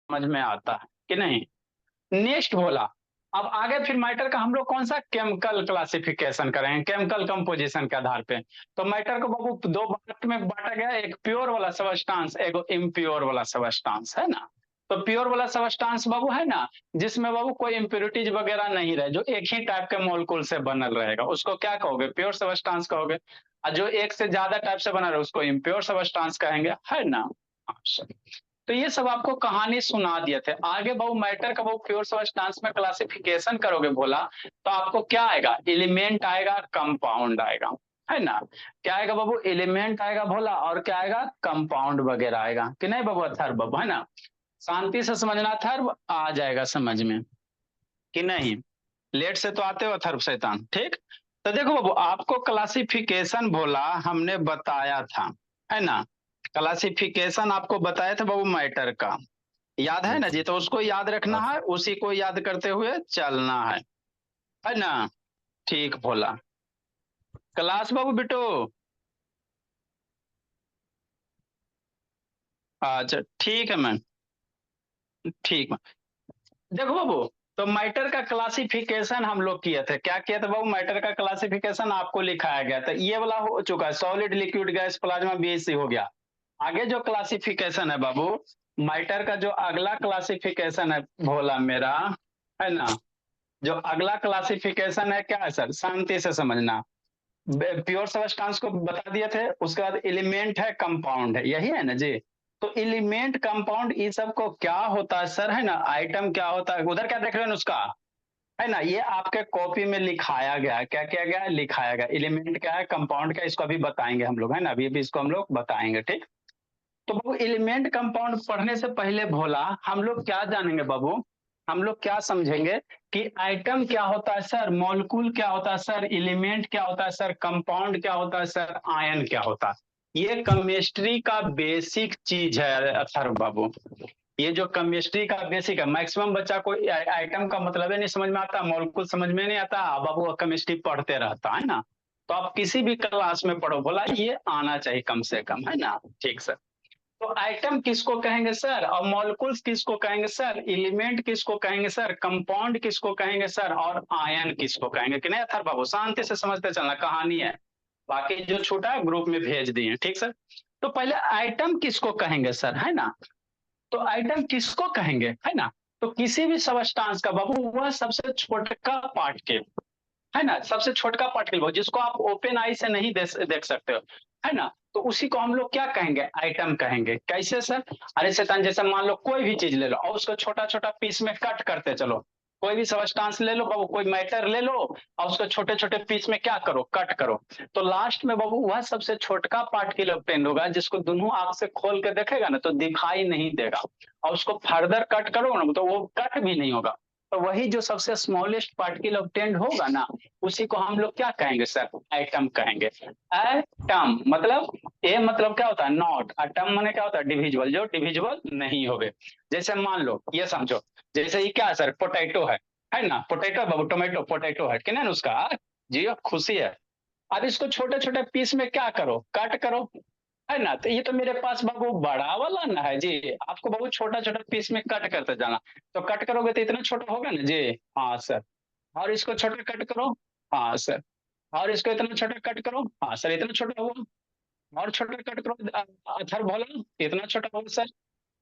समझ में आता है कि नहीं। नेक्स्ट बोला, अब आगे फिर मैटर का हम लोग कौन सा केमिकल क्लासिफिकेशन करेंगे, केमिकल कंपोजिशन के आधार पे। तो मैटर को बाबू दो पार्ट में बांटा गया, एक प्योर वाला सबस्टांस, एक इम्प्योर वाला सबस्टांस, है ना। तो प्योर वाला सबस्टांस बाबू है ना, जिसमें बाबू कोई इम्प्योरिटीज वगैरह नहीं रहे, जो एक ही टाइप के मॉलिक्यूल से बनल रहेगा, उसको क्या कहोगे, प्योर सबस्टांस कहोगे। और जो एक से ज्यादा टाइप से बना रहे उसको इम्प्योर सबस्टांस कहेंगे, है ना। अच्छा, तो ये सब आपको कहानी सुना दिए थे। आगे बहु मैटर का बहु प्योर सब्सटेंस में क्लासिफिकेशन करोगे बोला, तो आपको क्या आएगा, एलिमेंट आएगा, कंपाउंड आएगा, है ना। क्या आएगा बाबू, एलिमेंट आएगा बोला, और क्या आएगा, कंपाउंड वगैरह आएगा कि नहीं बाबू, अथर्व बाबू, है ना। शांति से समझना, अथर्व आ जाएगा समझ में कि नहीं। लेट से तो आते हो अथर्व शैतान, ठीक। तो देखो बाबू, आपको क्लासिफिकेशन बोला हमने बताया था, है ना। क्लासिफिकेशन आपको बताया था बाबू मैटर का, याद है हाँ ना जी। सर। तो उसको याद रखना हाँ है, सर। उसी को याद करते हुए चलना है ना। ठीक बोला। क्लास बाबू बिटू, अच्छा ठीक है मैम, ठीक है। देखो बाबू, तो मैटर का क्लासिफिकेशन हम लोग किए थे, क्या किया था बाबू, मैटर का क्लासिफिकेशन आपको लिखाया गया था, ये वाला हो चुका है, solid liquid gas plasma BSc हो गया। आगे जो क्लासिफिकेशन है बाबू, मैटर का जो अगला क्लासिफिकेशन है भोला मेरा, है ना। जो अगला क्लासिफिकेशन है क्या है सर, शांति से समझना। प्योर सबस्टांस को बता दिए थे, उसके बाद एलिमेंट है, कंपाउंड है, यही है ना जी। तो एलिमेंट कंपाउंड ये सब को क्या होता है सर, है ना, आइटम क्या होता है, उधर क्या देख रहे हैं उसका, है ना। ये आपके कॉपी में लिखाया गया है, क्या किया गया है, लिखाया गया। एलिमेंट क्या है, कंपाउंड क्या है, इसको अभी बताएंगे हम लोग, है ना, अभी अभी इसको हम लोग बताएंगे, ठीक। तो बाबू एलिमेंट कंपाउंड पढ़ने से पहले भोला, हम लोग क्या जानेंगे बाबू, हम लोग क्या समझेंगे कि आइटम क्या होता है सर, मॉलिक्यूल क्या होता है सर, एलिमेंट क्या होता है सर, कंपाउंड क्या होता है सर, आयन क्या होता है। ये केमिस्ट्री का बेसिक चीज है अथर्व बाबू। ये जो केमिस्ट्री का बेसिक है, मैक्सिमम बच्चा को आइटम का मतलब ही नहीं समझ में आता, मॉलिक्यूल समझ में नहीं आता, बाबू केमिस्ट्री पढ़ते रहता है ना। तो आप किसी भी क्लास में पढ़ो बोला, ये आना चाहिए कम से कम, है ना। ठीक सर। तो आइटम किसको कहेंगे सर, और मॉलिक्यूल्स किसको कहेंगे सर, एलिमेंट किसको कहेंगे सर, कंपाउंड किसको कहेंगे सर, और आयन किसको कहेंगे कि नहीं अथर बाबू, शांति से समझते चलना, कहानी है। बाकी जो छूटा है ग्रुप में भेज दिए, ठीक सर। तो पहले आइटम किसको कहेंगे सर, है ना। तो आइटम किसको कहेंगे, है ना। तो किसी भी सबस्टांस का बाबू वह सबसे छोटा पार्टिकल, है ना, सबसे छोटा पार्टिकल जिसको आप ओपन आई से नहीं देख सकते हो, है ना। तो उसी को हम लोग क्या कहेंगे, आइटम कहेंगे। कैसे सर, अरे शैतान, जैसे मान लो कोई भी चीज ले लो और उसको छोटा छोटा पीस में कट करते चलो। कोई भी सबस्टांस ले लो बाबू, कोई मैटर ले लो और उसको छोटे छोटे पीस में क्या करो, कट करो। तो लास्ट में बाबू वह सबसे छोटका पार्टिकल ऑब्टेन होगा, जिसको दोनों आंख से खोल के देखेगा ना तो दिखाई नहीं देगा। और उसको फर्दर कट करो ना तो वो कट भी नहीं होगा। तो वही जो सबसे स्मॉलेस्ट पार्टिकल ऑब्टेन होगा ना, उसी को हम लोग क्या कहेंगे सर, एटम कहेंगे। एटम मतलब, ए मतलब क्या होता है, नॉट। एटम माने क्या होता है, डिविजिबल, जो डिविजिबल नहीं होगे। जैसे मान लो ये समझो, जैसे ये क्या है सर, पोटैटो है ना, पोटैटो बाबू, टोमेटो पोटैटो है कि नहीं उसका, जियो खुशी है। अब इसको छोटे छोटे पीस में क्या करो, कट करो, है ना। तो ये तो मेरे पास बाबू बड़ा वाला ना है जी, आपको बाबू छोटा छोटा पीस में कट करते जाना। तो कट करोगे तो इतना छोटा होगा ना जी। हाँ सर। और इसको छोटा कट करो। हाँ सर। और इसको इतना छोटा कट करो। हाँ सर, इतना छोटा हुआ। और छोटा कट करो, अथर बोला इतना छोटा होगा सर।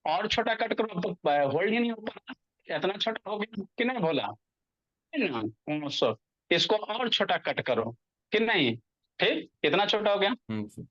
और छोटा कट करो, अब तो होल्ड ही नहीं हो पा रहा, इतना छोटा हो गया कि नहीं बोला, है ना। सर, इसको और छोटा कट करो कि नहीं, ठीक, इतना छोटा हो गया। सर।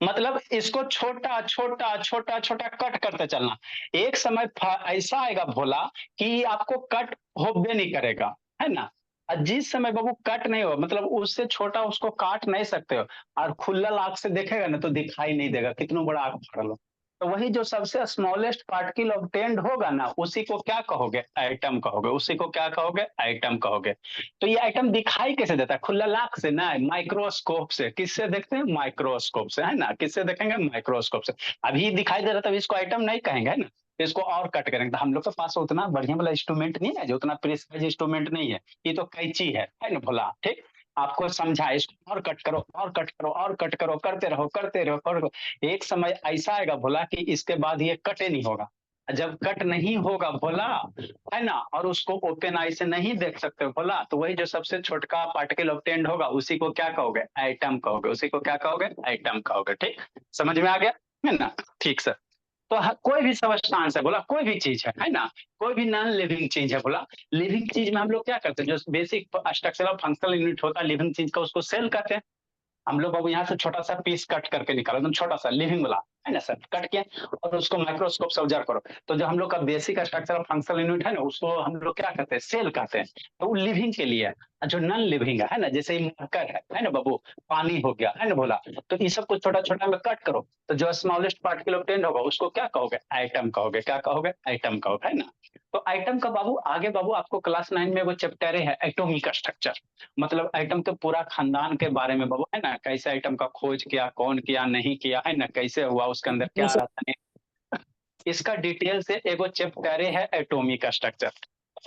मतलब इसको छोटा छोटा छोटा छोटा कट करते चलना। एक समय ऐसा आएगा भोला कि आपको कट होबे नहीं करेगा, है ना। और जिस समय बाबू कट नहीं हो, मतलब उससे छोटा उसको काट नहीं सकते हो, और खुला आंख से देखेगा ना तो दिखाई नहीं देगा, कितना बड़ा आंख फाड़ लो। तो वही जो सबसे स्मॉलेस्ट पार्टिकल ऑब्टेन्ड होगा ना, उसी को क्या कहोगे, एटम कहोगे। उसी को क्या कहोगे, एटम कहोगे। तो ये आइटम दिखाई कैसे देता है, खुला लाख से ना, माइक्रोस्कोप से। किससे देखते हैं, माइक्रोस्कोप से, है ना। किससे देखेंगे, माइक्रोस्कोप से। अभी दिखाई दे रहा था, इसको आइटम नहीं कहेंगे, है ना। तो इसको और कट करेंगे। तो हम लोग के पास उतना बढ़िया वाला इंस्ट्रूमेंट नहीं है, जो उतना प्रिसाइज इंस्ट्रूमेंट नहीं है। ये तो कैंची है ना भोला, ठीक। आपको समझा, इसको और कट करो, और कट करो, और कट करो, करते रहो, करते रहो, करते रहो। एक समय ऐसा आएगा भोला कि इसके बाद ये कटे नहीं होगा। जब कट नहीं होगा बोला, है ना, और उसको ओपन आई से नहीं देख सकते बोला, तो वही जो सबसे छोटका पार्टिकल ऑब्टेन्ड होगा उसी को क्या कहोगे, एटम कहोगे, उसी को क्या कहोगे, एटम कहोगे। ठीक, समझ में आ गया, है ना। ठीक सर। तो कोई भी सब्सटेंस है बोला, कोई भी चीज है ना, कोई भी नॉन लिविंग चीज है बोला। लिविंग चीज में हम लोग क्या करते हैं, जो बेसिक स्ट्रक्चरल फंक्शनल यूनिट होता है लिविंग चीज का, उसको सेल कहते हैं। हम लोग अब यहाँ से छोटा सा पीस कट करके निकालो, एकदम छोटा सा लिविंग वाला, है ना सर, कट के और उसको माइक्रोस्कोप से ऑब्जर्व करो, तो जो हम लोग का बेसिक स्ट्रक्चरल फंक्शनल यूनिट है ना, उसको हम लोग क्या कहते हैं, सेल कहते हैं। तो वो लिविंग के लिए है। जो नॉन लिविंग है ना, जैसे मकर है ना बाबू, पानी हो गया, है ना बोला, तो ये सब कुछ छोटा छोटा में कट करो, तो जो स्मॉलेस्ट पार्टिकल ऑब्टेन होगा उसको क्या कहोगे, आइटम कहोगे। क्या कहोगे, आइटम कहोगे, है ना। तो आइटम का बाबू आगे बाबू आपको क्लास 9 में वो चैप्टर है एटॉमिक स्ट्रक्चर, मतलब आइटम के पूरा खानदान के बारे में बाबू, है ना, कैसे आइटम का खोज किया, कौन किया, नहीं किया, है ना, कैसे हुआ, उसके अंदर जी क्या सर। रहता है, इसका डिटेल से एगो चैप्टर है एटॉमिक स्ट्रक्चर।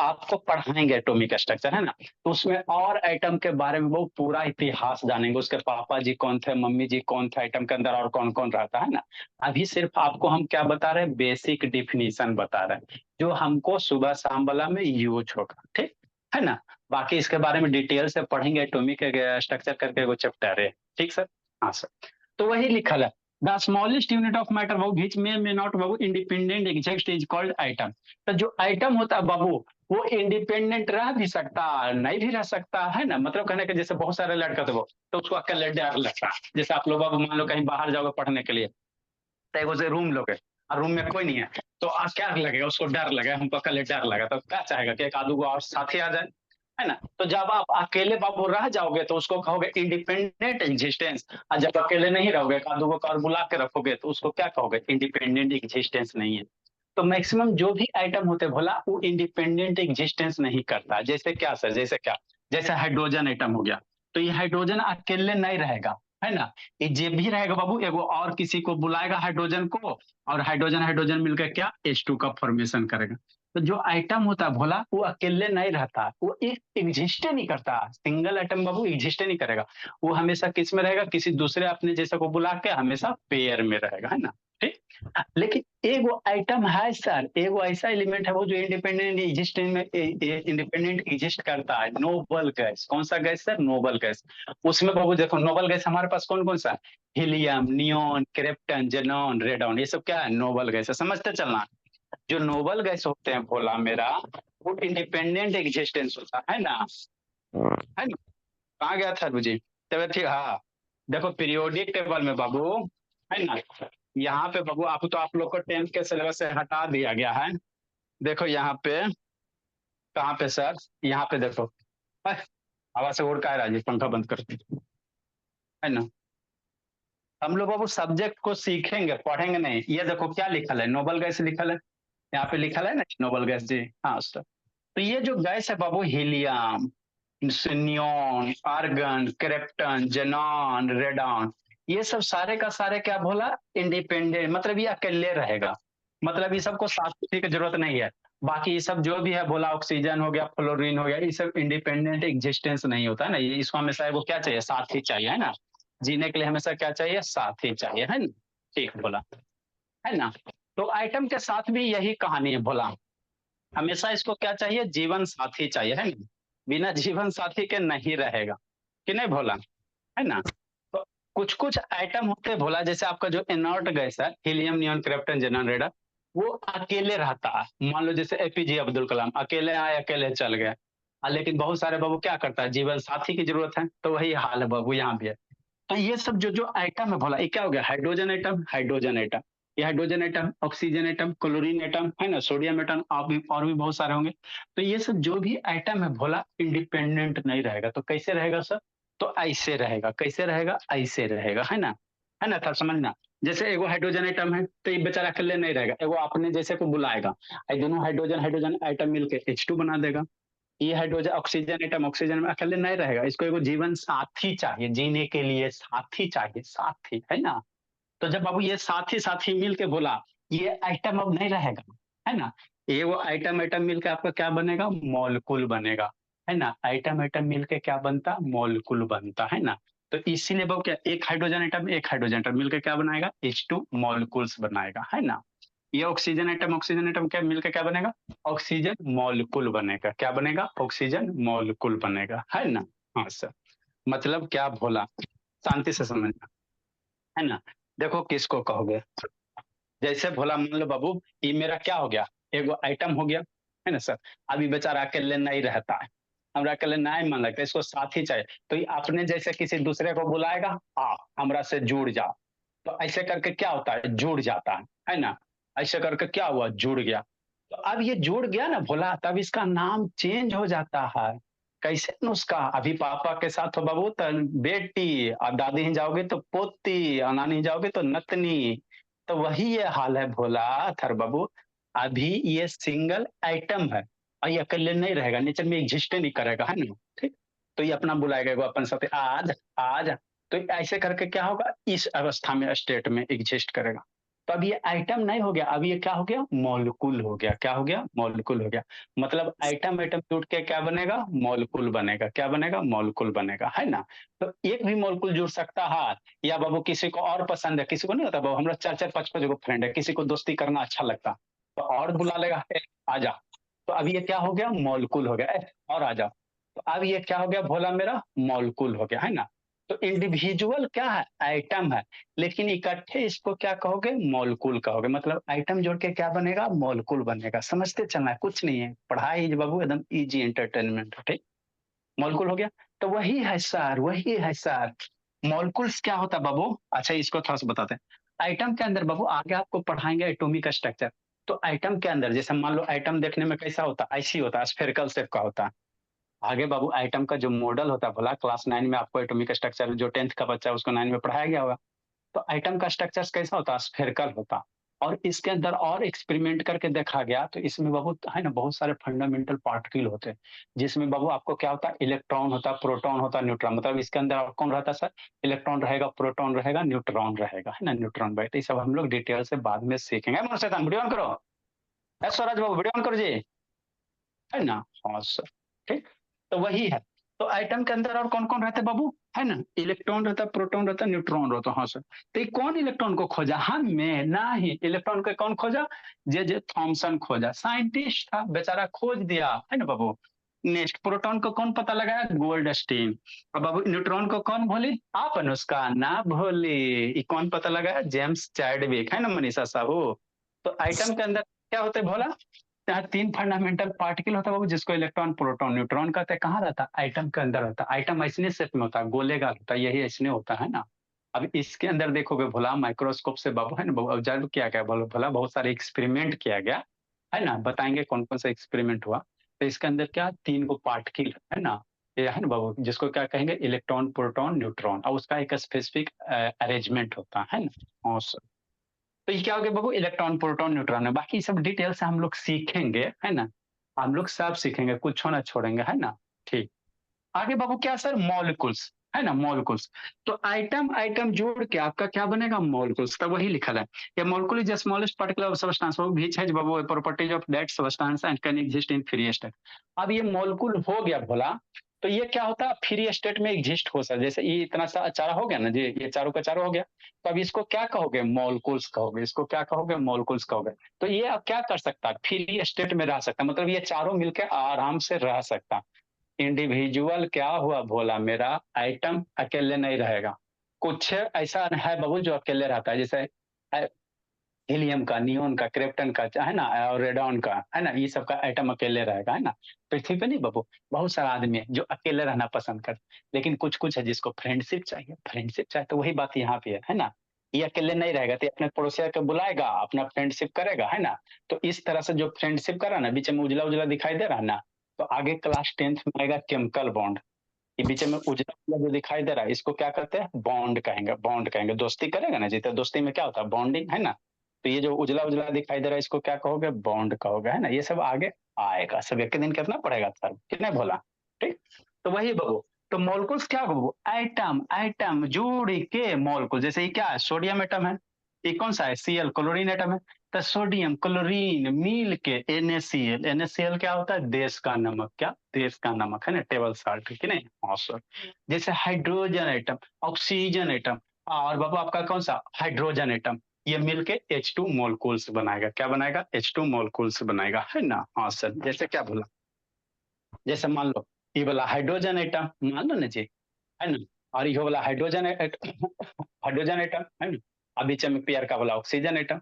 आपको पढ़ाएंगे एटॉमिक स्ट्रक्चर, है ना, तो उसमें और आइटम के बारे में वो पूरा इतिहास जानेंगे, उसके पापा जी कौन थे, मम्मी जी कौन थे, आइटम के अंदर और कौन कौन रहता है ना। अभी सिर्फ आपको हम क्या बता रहे हैं, बेसिक डिफिनीशन बता रहे हैं, जो हमको सुबह शाम वाला में यूज होगा, ठीक है ना। बाकी इसके बारे में डिटेल से पढ़ेंगे, एटॉमिक स्ट्रक्चर करके वो चैप्टर है। ठीक सर, हाँ सर। तो वही लिखल है, the smallest unit of matter Babu which may not Babu independent exist is called item. तो जो आइटम होता है बाबू, वो इंडिपेंडेंट रह भी सकता, नहीं भी रह सकता, है ना, मतलब कहने के जैसे बहुत सारे लड़का थे वो, तो उसको अकेले डर लगता है। जैसे आप लोग बाबू मान लो कहीं बाहर जाओगे पढ़ने के लिए, तो एगो से रूम लोगे और रूम में कोई नहीं है, तो क्या लगेगा उसको, डर लगेगा, हमको अकेले डर लगा, तो क्या चाहेगा कि एक आदू को और साथी आ जाए, है ना। तो जब आप अकेले बाबू रह जाओगे तो उसको कहोगे इंडिपेंडेंट एग्जिस्टेंस, और जब अकेले नहीं रहोगे, एक आदू को और बुला के रखोगे, तो उसको क्या कहोगे, इंडिपेंडेंट एग्जिस्टेंस नहीं है। तो मैक्सिमम जो भी आइटम होते भोला, वो इंडिपेंडेंट एग्जिस्टेंस नहीं करता। जैसे क्या सर, जैसे क्या, जैसे हाइड्रोजन आइटम हो गया, तो ये हाइड्रोजन अकेले नहीं रहेगा, है ना, ये जे भी रहेगा बाबू, एगो और किसी को बुलाएगा हाइड्रोजन को, और हाइड्रोजन हाइड्रोजन मिलकर क्या H2 का फॉर्मेशन करेगा। तो जो आइटम होता है भोला, वो अकेले नहीं रहता, वो एक एग्जिस्ट नहीं करता, सिंगल आइटम बाबू एग्जिस्ट नहीं करेगा। वो हमेशा किस में रहेगा, किसी दूसरे अपने जैसे को बुला के हमेशा पेयर में रहेगा, है ना। ठीक, लेकिन एगो आइटम है सर, एगो ऐसा एलिमेंट है वो जो इंडिपेंडेंट एग्जिस्टेंस में इंडिपेंडेंट एग्जिस्ट करता है, नोबल गैस। कौन सा गैस सर, नोबल गैस। उसमें बाबू देखो नोबल गैस हमारे पास कौन कौन सा, helium, neon, krypton, xenon, radon, ये सब क्या है, नोबल गैस है, समझते चलना। जो नोबल गैस होते हैं भोला मेरा, वो इंडिपेंडेंट एग्जिस्टेंस होता है ना। कहाँ गया था जी, तबियत ठीक, हाँ। देखो पीरियोडिक टेबल में बाबू, है ना, यहाँ पे बाबू आप तो आप लोग को 10th के सिलेबस से हटा दिया गया है। देखो यहाँ पे, कहाँ पे सर, यहाँ पे देखो, हवा से उड़ का है राजीव, पंखा बंद कर, है ना। हम लोग बाबू सब्जेक्ट को सीखेंगे, पढ़ेंगे नहीं। ये देखो क्या लिखल है, नोबल गैस लिखल है, यहाँ पे लिखल है ना नोबल गैस जी, हाँ सर। तो ये जो गैस है बाबू, helium, neon, argon, krypton, xenon, radon, ये सब सारे का सारे क्या बोला, इंडिपेंडेंट, मतलब ये अकेले रहेगा, मतलब ये सबको साथ की जरूरत नहीं है। बाकी ये सब जो भी है बोला, ऑक्सीजन हो गया, फ्लोरीन हो गया, ये सब इंडिपेंडेंट एग्जिस्टेंस नहीं होता है ना, ये इसको हमेशा वो क्या चाहिए, साथ ही चाहिए, है ना। जीने के लिए हमेशा क्या चाहिए, साथ ही चाहिए, है ना। ठीक बोला, है ना। तो आइटम के साथ भी यही कहानी है बोला, हमेशा इसको क्या चाहिए, जीवन साथी चाहिए, है ना। बिना जीवन साथी के नहीं रहेगा, कि नहीं भोला, है ना। तो कुछ कुछ आइटम होते हैं भोला, जैसे आपका जो इनर्ट गैस है, हीलियम, नियोन, क्रिप्टन, जेनॉन, रेडन, वो अकेले रहता है। मान लो जैसे एपीजे अब्दुल कलाम अकेले आए, अकेले चल गए, लेकिन बहुत सारे बाबू क्या करता है, जीवन साथी की जरूरत है, तो वही हाल है बाबू यहाँ भी है। तो ये सब जो जो आइटम है भोला, ये क्या हो गया, हाइड्रोजन आइटम, हाइड्रोजन आइटम, ये hydrogen atom, oxygen atom, chlorine item, है ना, सोडियम आइटम, और भी बहुत सारे होंगे। तो ये सब जो भी आइटम है भोला, इंडिपेंडेंट नहीं रहेगा, तो कैसे रहेगा सर, तो ऐसे रहेगा, कैसे रहेगा, ऐसे रहेगा, है ना था, समझना। जैसे एगो हाइड्रोजन आइटम है, तो ये बेचारा अकेले नहीं रहेगा, एगो अपने जैसे को बुलाएगा, ये दोनों हाइड्रोजन हाइड्रोजन आइटम मिलके H2 बना देगा। ये हाइड्रोजन ऑक्सीजन एटम ऑक्सीजन में अकेले नहीं रहेगा, इसको एगो जीवन साथी चाहिए, जीने के लिए साथी चाहिए, साथी, है ना। तो जब बाबू ये साथी साथी मिल के बोला, ये आइटम अब नहीं रहेगा, है ना। ये वो आइटम आइटम मिलके आपका क्या बनेगा, मॉलिक्यूल बनेगा, है ना। आइटम आइटम मिलके क्या बनता, मॉलिक्यूल बनता, है ना। तो इसीलिए बाबू क्या, एक हाइड्रोजन आइटम एक हाइड्रोजन आइटम मिलकर क्या बनाएगा, H2 मॉलिक्यूल्स बनाएगा, है ना। ये ऑक्सीजन एटम क्या मिलकर क्या बनेगा? ऑक्सीजन मॉलिक्यूल बनेगा। क्या बनेगा? ऑक्सीजन मॉलिक्यूल बनेगा, है ना? हाँ सर। मतलब क्या भोला, शांति से समझना, है ना? देखो किसको कहोगे, जैसे भोला मान लो बाबू, ये मेरा क्या हो गया, एगो आइटम हो गया, है ना सर? अभी बेचारा अकेले नहीं रहता है, हमरा अकेले नहीं मन लगता, इसको साथी चाहिए। तो ये अपने जैसे किसी दूसरे को बुलाएगा, आ हमरा से जुड़ जा। तो ऐसे करके क्या होता है, जुड़ जाता है ना? ऐसे करके क्या हुआ, जुड़ गया। तो अब ये जुड़ गया ना भोला, तब इसका नाम चेंज हो जाता है। कैसे नुस्खा, अभी पापा के साथ हो बाबू तो बेटी, और दादी ही जाओगे तो पोती, और नानी ही जाओगे तो नतनी। तो वही ये हाल है भोला थर बाबू। अभी ये सिंगल आइटम है, और ये अकेले नहीं रहेगा, नेचर में एग्जिस्ट नहीं करेगा, है ना? ठीक। तो ये अपना बुलाएगा एगो अपन साथ, आज आज। तो ऐसे करके क्या होगा, इस अवस्था में स्टेट में एग्जिस्ट करेगा। तो अब ये आइटम नहीं हो गया, अब ये क्या हो गया, मॉलिक्यूल हो गया। क्या हो गया, मॉलिक्यूल हो गया। मतलब आइटम आइटम जुड़ के क्या बनेगा, मॉलिक्यूल बनेगा। क्या बनेगा, मॉलिक्यूल बनेगा, है ना? तो एक भी मॉलिक्यूल जुड़ सकता है, या बाबू किसी को और पसंद है, किसी को नहीं होता बाबू, हमरा चार चार पांच पांच गो फ्रेंड है, किसी को दोस्ती करना अच्छा लगता, तो और बुला लेगा, "ए, आजा।" तो अब ये क्या हो गया, मॉलिक्यूल हो गया। और आ जाओ। तो अब ये क्या हो गया भोला, मेरा मॉलिक्यूल हो गया, है ना? तो इंडिविजुअल क्या है, आइटम है, लेकिन इकट्ठे इसको क्या कहोगे, मॉलिक्यूल कहोगे। मतलब आइटम जोड़ के क्या बनेगा, मॉलिक्यूल बनेगा। समझते चलना है, कुछ नहीं है, पढ़ाई बाबू एकदम इजी एंटरटेनमेंट, ठीक। मॉलिक्यूल हो गया। तो वही है सर, वही है सर। मॉलिक्यूल्स क्या होता है बाबू, अच्छा इसको थोड़ा सा बताते हैं। आइटम के अंदर बाबू आगे आपको पढ़ाएंगे एटॉमिक स्ट्रक्चर। तो आइटम के अंदर जैसे मान लो आइटम देखने में कैसा होता है, ऐसी होता है, स्फेरिकल शेप का होता है। आगे बाबू आइटम का जो मॉडल होता है बोला, क्लास 9 में आपको एटॉमिक स्ट्रक्चर, जो 10th का बच्चा है उसको 9 में पढ़ाया गया होगा। तो आइटम का स्ट्रक्चर कैसा होता है, स्फेरिकल होता। और इसके अंदर और एक्सपेरिमेंट करके देखा गया, तो इसमें बाबू है ना बहुत सारे फंडामेंटल पार्टिकल होते हैं, जिसमें बाबू आपको क्या होता है, इलेक्ट्रॉन होता है, प्रोटॉन होता है, न्यूट्रॉन। मतलब इसके अंदर और कौन रहता है सर, इलेक्ट्रॉन रहेगा, प्रोटॉन रहेगा, न्यूट्रॉन रहेगा, है ना? न्यूट्रॉन बाइट, ये सब हम लोग डिटेल से बाद में सीखेंगे। वीडियो ऑन करो, स्वराज बाबू वीडियो ऑन करो जी, है ना? हाँ सर। ठीक। तो वही है। तो आइटम के अंदर और कौन कौन रहते हैं बाबू, है ना? इलेक्ट्रॉन रहता है, प्रोटॉन रहता है, न्यूट्रॉन रहता है। हाँ सर। तो ये कौन इलेक्ट्रॉन को खोजा, हमें नहीं, इलेक्ट्रॉन को कौन खोजा, जे थॉमसन खोजा, साइंटिस्ट था बेचारा, खोज दिया, है ना बाबू? नेक्स्ट प्रोटॉन को कौन पता लगाया, गोल्डस्टीन। और बाबू न्यूट्रॉन को कौन भोली, आप अनुष्का ना भोली, ये कौन पता लगाया, जेम्स चैडविक, है ना मनीषा साहू? तो आइटम के अंदर क्या होते हैं भोला, यहाँ 3 फंडामेंटल पार्टिकल होता है बाबू, जिसको इलेक्ट्रॉन प्रोटॉन न्यूट्रॉन कहते हैं। कहाँ रहता है, आइटम के अंदर होता है। आइटम ऐसने शेप में होता है, गोलेगा होता है, यही ऐसने होता है ना? अब इसके अंदर देखोगे भोला, माइक्रोस्कोप से बाबू, है ना बाबू, ऑब्जर्व किया गया बोलो भोला, बहुत सारे एक्सपेरिमेंट किया गया, है ना? बताएंगे कौन कौन सा एक्सपेरिमेंट हुआ। तो इसके अंदर क्या 3 गो पार्टिकल है ना, ये है ना बाबू, जिसको क्या कहेंगे, इलेक्ट्रॉन प्रोटॉन न्यूट्रॉन, और उसका एक स्पेसिफिक अरेंजमेंट होता है ना। और तो ये क्या हो गया बाबू, इलेक्ट्रॉन प्रोटॉन न्यूट्रॉन है। बाकी सब डिटेल से हम लोग सीखेंगे, है ना? हम लोग सब सीखेंगे, कुछ ना छोड़ेंगे, है ना? ठीक। आगे बाबू क्या सर, मॉलिक्यूल्स, है ना? मॉलिक्यूल्स। तो आइटम आइटम जोड़ के आपका क्या बनेगा, मॉलिक्यूल्स। तो वही लिखा है, ये molecule is the smallest particle of substance, वो भी है बाबू, properties of that substance and can exist in free state. अब ये मॉलिक्यूल हो गया भोला, तो ये क्या होता है, फ्री स्टेट में एग्जिस्ट हो सकता है। जैसे ये इतना सा चारा हो गया ना जी, ये चारों का चारों हो गया। तो अब इसको क्या कहोगे, मॉलिक्यूल्स कहोगे। इसको क्या कहोगे, मॉलिक्यूल्स कहोगे। तो ये अब क्या कर सकता है, फ्री स्टेट में रह सकता है, मतलब ये चारों मिलकर आराम से रह सकता। इंडिविजुअल क्या हुआ भोला, मेरा आइटम अकेले नहीं रहेगा। कुछ ऐसा है बाबू जो अकेले रहता है, जैसे हीलियम का, नियोन का, क्रिप्टन का, है ना, और रेडॉन का, है ना, ये सब का आइटम अकेले रहेगा, है ना? पृथ्वी पे नहीं बाबू, बहुत सारा आदमी है जो अकेले रहना पसंद करते, लेकिन कुछ कुछ है जिसको फ्रेंडशिप चाहिए, फ्रेंडशिप चाहिए। तो वही बात यहाँ पे है ना? ये अकेले नहीं रहेगा, तो ये अपने पड़ोसिया को बुलाएगा, अपना फ्रेंडशिप करेगा, है ना? तो इस तरह से जो फ्रेंडशिप कर रहा ना, बीच में उजला उजला दिखाई दे रहा है ना, तो आगे क्लास 10th में आएगा केमिकल बॉन्ड। ये बीच में उजला उजला जो दिखाई दे रहा है, इसको क्या कहते हैं, बॉन्ड कहेंगे, बॉन्ड कहेंगे। दोस्ती करेगा ना जी, तो दोस्ती में क्या होता है, बॉन्डिंग, है ना? तो ये जो उजला उजला दिखाई दे रहा है, इसको क्या कहोगे, बॉन्ड कहोगे, है ना? ये सब आगे आएगा, सब एक दिन कितना पड़ेगा सर, कितने भोला? ठीक। तो वही बबू। तो मॉलिक्यूल्स क्या बबू, आइटम आइटम जोड़ के मॉलिक्यूल। जैसे ये क्या है, सोडियम एटम है, ये कौन सा है, Cl, क्लोरीन एटम है। तो सोडियम क्लोरीन मिल के NaCl, NaCl क्या होता है, देश का नमक। क्या, देश का नमक, है ना, टेबल साल्ट, कि नहीं? हाँ सर। जैसे हाइड्रोजन एटम, ऑक्सीजन एटम, और बाबू आपका कौन सा, हाइड्रोजन एटम। ये मिलके H2 मोलकुल्स बनाएगा। क्या बनाएगा? H2 मोलकुल्स बनाएगा, है ना? हाँ सर, जैसे क्या बोला, जैसे मान लो ये वाला हाइड्रोजन एटम मान लो ना जी, है ना? और ये वाला हाइड्रोजन हाइड्रोजन एटम, है ना? अब बीच में पेयर का वाला ऑक्सीजन एटम।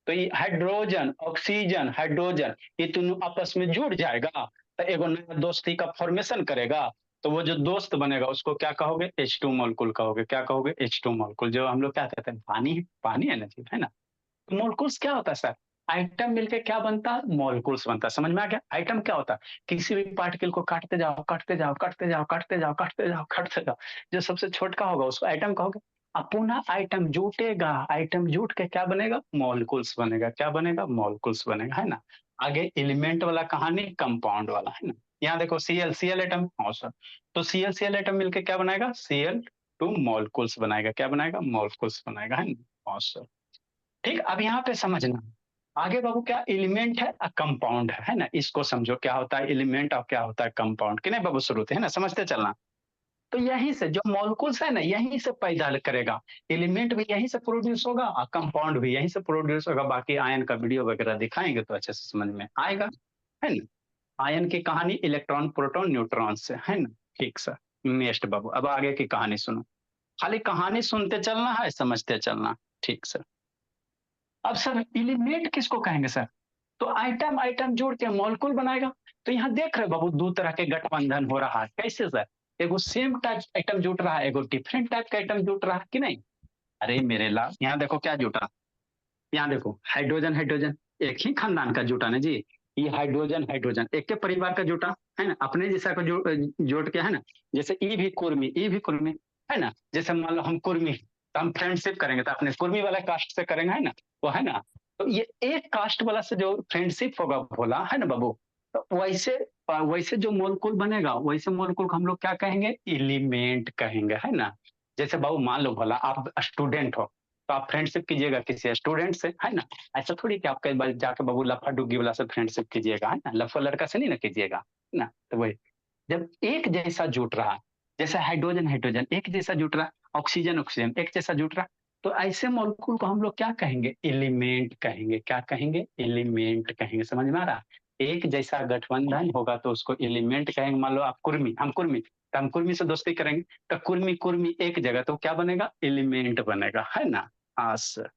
तो ये हाइड्रोजन ऑक्सीजन हाइड्रोजन ये दोनों आपस में जुड़ जाएगा तो एगो नया दोस्ती का फॉर्मेशन करेगा। तो वो जो दोस्त बनेगा उसको क्या कहोगे? H2 मॉलिक्यूल कहोगे। क्या कहोगे? H2 molecule. जो हम लोग क्या कहते हैं, पानी, पानी है ना जी, है ना? तो मॉलिक्यूल्स क्या होता है सर? आइटम मिलके क्या बनता है? मॉलिक्यूल्स बनता है। समझ में आ गया? आइटम क्या होता है? किसी भी पार्टिकल को काटते जाओ काटते जाओ काटते जाओ काटते जाओ काटते जाओ काटते जाओ, जो सबसे छोटा होगा उसको आइटम कहोगे। अब पुनः आइटम जुटेगा, आइटम जुट के क्या बनेगा? मॉलिक्यूल्स बनेगा। क्या बनेगा? मॉलिक्यूल्स बनेगा, है ना? आगे एलिमेंट वाला कहानी, कंपाउंड वाला, है ना? यहाँ देखो Cl, Cl एटम, हाँ सर। तो Cl एटम मिलके क्या बनाएगा? Cl2 मॉलिक्यूल्स बनाएगा। क्या बनाएगा? मॉलिक्यूल्स बनाएगा, है ना? हाँ सर। ठीक, अब यहाँ पे समझना आगे बाबू, क्या एलिमेंट है और कंपाउंड है ना? इसको समझो क्या होता है एलिमेंट और क्या होता है कंपाउंड, कि नहीं बाबू? शुरू है ना, समझते चलना। तो यहीं से जो मॉलिक्यूल्स है ना, यहीं से पैदा करेगा। एलिमेंट भी यहीं से प्रोड्यूस होगा और कंपाउंड भी यहीं से प्रोड्यूस होगा। बाकी आयन का वीडियो वगैरह दिखाएंगे तो अच्छे से समझ में आएगा, है ना? आयन की कहानी इलेक्ट्रॉन प्रोटॉन न्यूट्रॉन से, है ना? ठीक सर। नेक्स्ट बाबू, अब आगे की कहानी सुनो। खाली कहानी सुनते चलना है, समझते चलना। ठीक सर। अब सर एलिमेंट किसको कहेंगे सर? तो आइटम आइटम जोड़ के मॉलिक्यूल बनाएगा। तो यहाँ देख रहे बाबू, दो तरह के गठबंधन हो रहा है। कैसे सर? एगो सेम टाइप आइटम जुट रहा है, एगो डिफरेंट टाइप का आइटम जुट रहा है, कि नहीं? अरे मेरे लाल, यहाँ देखो क्या जुटा। यहाँ देखो हाइड्रोजन हाइड्रोजन, एक ही खानदान का जुटा ना जी। ये हाइड्रोजन हाइड्रोजन एक के परिवार का जुटा, है ना? अपने जैसा को जोड़ के, है ना? जैसे ई भी कुर्मी, ई भी कुर्मी, है ना? जैसे मान लो हम कुर्मी, तो हम फ्रेंडशिप करेंगे तो अपने कुर्मी वाला कास्ट से करेंगे, है ना? वो, है ना? तो ये एक कास्ट वाला से जो फ्रेंडशिप होगा भोला, है ना बाबू? तो वैसे वैसे जो मोलकुल बनेगा, वैसे मोलकुल को हम लोग क्या कहेंगे? एलिमेंट कहेंगे, है ना? जैसे बाबू मान लो भोला आप स्टूडेंट हो, तो आप फ्रेंडशिप कीजिएगा किसी स्टूडेंट से, है ना? ऐसा थोड़ी कि आप कई बार जाके बाबू लफा डुग्गी वाला से फ्रेंडशिप कीजिएगा, है ना? लफा लड़का से नहीं ना कीजिएगा, है ना? तो वही, जब एक जैसा जुट रहा, जैसे हाइड्रोजन हाइड्रोजन एक जैसा जुट रहा, ऑक्सीजन ऑक्सीजन एक जैसा जुट रहा, तो ऐसे मॉलिक्यूल को हम लोग क्या कहेंगे? एलिमेंट कहेंगे। क्या कहेंगे? एलिमेंट कहेंगे। समझ में आ रहा? एक जैसा गठबंधन होगा तो उसको एलिमेंट कहेंगे। मान लो आप कुर्मी, हम कुर्मी, तो हम कुर्मी से दोस्ती करेंगे, तो कुर्मी कुर्मी एक जगह, तो क्या बनेगा? एलिमेंट बनेगा, है ना? हाँ सर।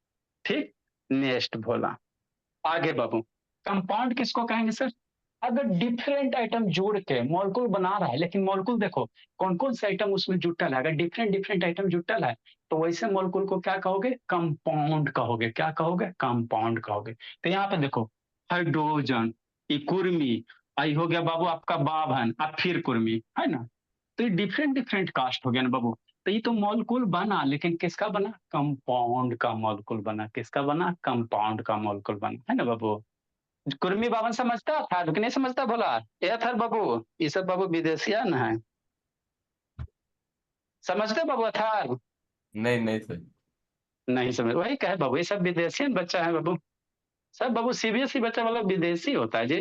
ठीक। नेक्स्ट भोला, आगे बाबू, कंपाउंड किसको कहेंगे सर? अगर डिफरेंट आइटम जोड़ के मॉलिक्यूल बना रहा है, लेकिन मॉलिक्यूल देखो कौन कौन से आइटम उसमें जुटल है। अगर डिफरेंट डिफरेंट आइटम जुटल है तो वैसे मॉलिक्यूल को क्या कहोगे? कंपाउंड कहोगे। क्या कहोगे? कंपाउंड कहोगे। तो यहाँ पे देखो हाइड्रोजन, ये कुर्मी, आई हो गया बाबू आपका बाभन, अब फिर कुर्मी, है ना? तो ये डिफरेंट डिफरेंट कास्ट हो गया ना बाबू। तो ये तो मॉलिक्यूल बना, लेकिन किसका बना? कंपाउंड का मॉलिक्यूल बना। किसका बना? कंपाउंड का मॉलिक्यूल बना, है ना बाबू? कुर्मी बावन समझता था कि नहीं समझता? बोला ये था बाबू, ये सब बाबू विदेशियन है। समझते बाबू था? नहीं नहीं सर। नहीं समझ, वही कहे बाबू, ये सब विदेशियन बच्चा है बाबू। सब बाबू सीबीएसई बच्चा वाला विदेशी होता है जी,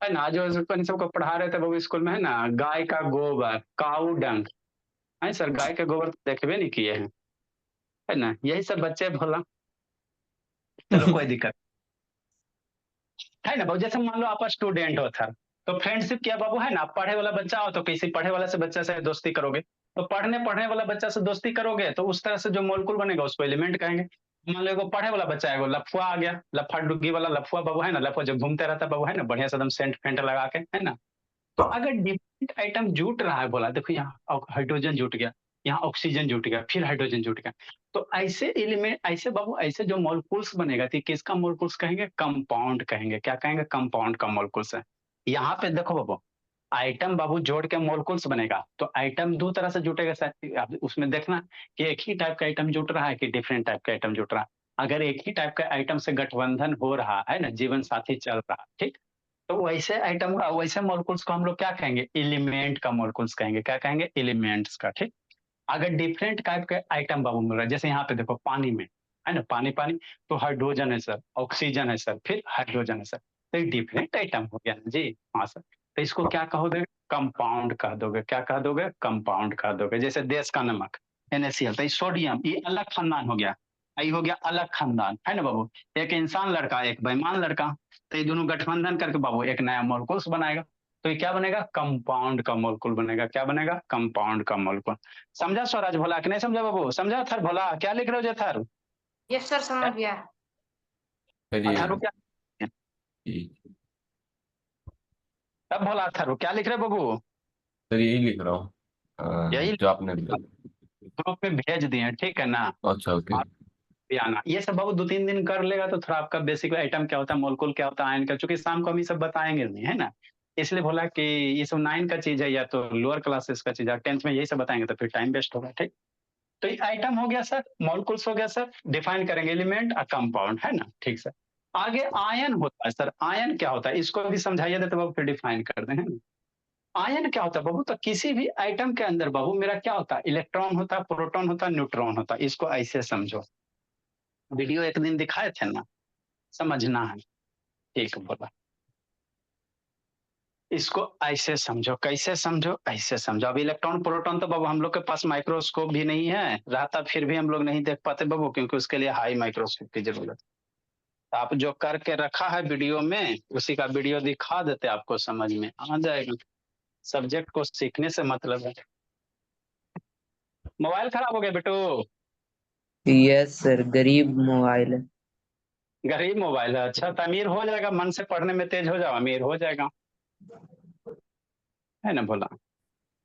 है ना? जो अपन सबको पढ़ा रहे थे बाबू स्कूल में, है ना? गाय का गोबर, काऊ डंग, है सर? गाय के गोबर तो देखबे नहीं किए हैं, है ना? यही सब बच्चे भोला। चलो कोई दिक्कत, है ना बाबू? जैसे मान लो आप स्टूडेंट हो था, तो फ्रेंडशिप किया बाबू, है ना? पढ़े वाला बच्चा हो तो किसी पढ़े वाले से बच्चा से दोस्ती करोगे, तो पढ़ने पढ़ने वाला बच्चा से दोस्ती करोगे तो उस तरह से जो मोलकुल बनेगा उसको एलिमेंट कहेंगे। मान लो एगो पढ़े वाला बच्चा है, एगो लफुआ आ गया, लफा डुग्गी वाला लफुआ बाबू, है ना? लफुआ जो घूमते रहता है बाबू, है ना? बढ़िया से एकदम सेंट फेंट लगा के, है ना? तो अगर डिफरेंट आइटम जुट रहा है, बोला देखो यहाँ हाइड्रोजन जुट गया, यहाँ ऑक्सीजन जुट गया, फिर हाइड्रोजन जुट गया, तो ऐसे एलिमेंट, ऐसे बाबू, ऐसे जो मॉलिक्यूल्स बनेगा तो किसका मॉलिक्यूल्स कहेंगे? कंपाउंड कहेंगे। क्या कहेंगे? कंपाउंड का मॉलिक्यूल्स है। यहाँ पे देखो बाबू, आइटम बाबू जोड़ के मॉलिक्यूल्स बनेगा, तो आइटम दो तरह से जुटेगा सर। आप उसमें देखना कि एक ही टाइप का आइटम जुट रहा है कि डिफरेंट टाइप का आइटम जुट रहा है। अगर एक ही टाइप का आइटम से गठबंधन हो रहा है ना, जीवन साथी चल रहा है, ठीक, तो वैसे आइटम, वैसे मॉलिक्यूल्स को हम लोग क्या कहेंगे? एलिमेंट का मॉलिक्यूल्स कहेंगे। क्या कहेंगे? एलिमेंट्स का, ठीक। अगर डिफरेंट टाइप के आइटम बाबू मिल रहा है, जैसे यहाँ पे देखो पानी में, है ना? पानी पानी, तो हाइड्रोजन है सर, ऑक्सीजन है सर, फिर हाइड्रोजन है सर, तो ये डिफरेंट आइटम हो गया ना जी। हाँ सर। तो इसको क्या कहोगे? कंपाउंड कह दोगे। क्या कह दोगे? कंपाउंड कह दोगे। जैसे देश का नमक NaCl, तो ये सोडियम, ये अलग खानदान हो गया, आई हो गया अलग खानदान, है ना बाबू। एक इंसान लड़का, एक बेईमान लड़का, तो ये दोनों गठबंधन करके बाबू एक नया मोलकुल्स बनाएगा। तो ये क्या बनेगा? कंपाउंड का मोलकुल बनेगा। क्या बनेगा? कंपाउंड का मोलकुल। समझा स्वराज भोला कि नहीं समझा बाबू? समझा थर भोला? क्या लिख रहे हो जथर? यस सर, समझ गया। चलिए अथर्व क्या? ठीक। अब भोला अथर्व क्या लिख रहे हो बाबू? सर यही लिख रहा हूँ यही जो आपने लिखा। ग्रुप में भेज दिए, ठीक है ना? अच्छा ओके। आप भी आना, ये सब बाबू 2-3 दिन कर लेगा तो थोड़ा आपका बेसिक आइटम क्या होता है, मोलकुल क्या होता है, आयन का, चूंकि शाम को हम ये सब बताएंगे नहीं, है ना। इसलिए बोला कि ये सब 9 का चीज है या तो लोअर क्लासेस का चीज है, 10th में यही सब बताएंगे तो फिर टाइम वेस्ट होगा, ठीक। तो ये आइटम हो गया सर, मॉलिक्यूल्स हो गया सर, डिफाइन करेंगे एलिमेंट और कंपाउंड, है ना, ठीक सर। आगे आयन होता है सर, आयन क्या होता है इसको भी समझाइए देते बाबू, फिर डिफाइन कर दें, है ना। आयन क्या होता है बाबू? तो किसी भी आइटम के अंदर बाबू मेरा क्या होता है, इलेक्ट्रॉन होता है, प्रोटॉन होता है, न्यूट्रॉन होता है। इसको ऐसे समझो, वीडियो एक दिन दिखाए थे ना, समझना है, ठीक बोला। इसको ऐसे समझो, कैसे समझो, ऐसे समझो। अब इलेक्ट्रॉन प्रोटॉन तो बाबू हम लोग के पास माइक्रोस्कोप भी नहीं है, रहता फिर भी हम लोग नहीं देख पाते बाबू, क्योंकि उसके लिए हाई माइक्रोस्कोप की जरूरत है। तो आप जो करके रखा है वीडियो में, उसी का वीडियो दिखा देते, आपको समझ में आ जाएगा। सब्जेक्ट को सीखने से मतलब है। मोबाइल खराब हो गया बेटू? यस सर, गरीब मोबाइल है। गरीब मोबाइल है, अच्छा। तो अमीर हो जाएगा, मन से पढ़ने में तेज हो जाओ, अमीर हो जाएगा, है ना भोला।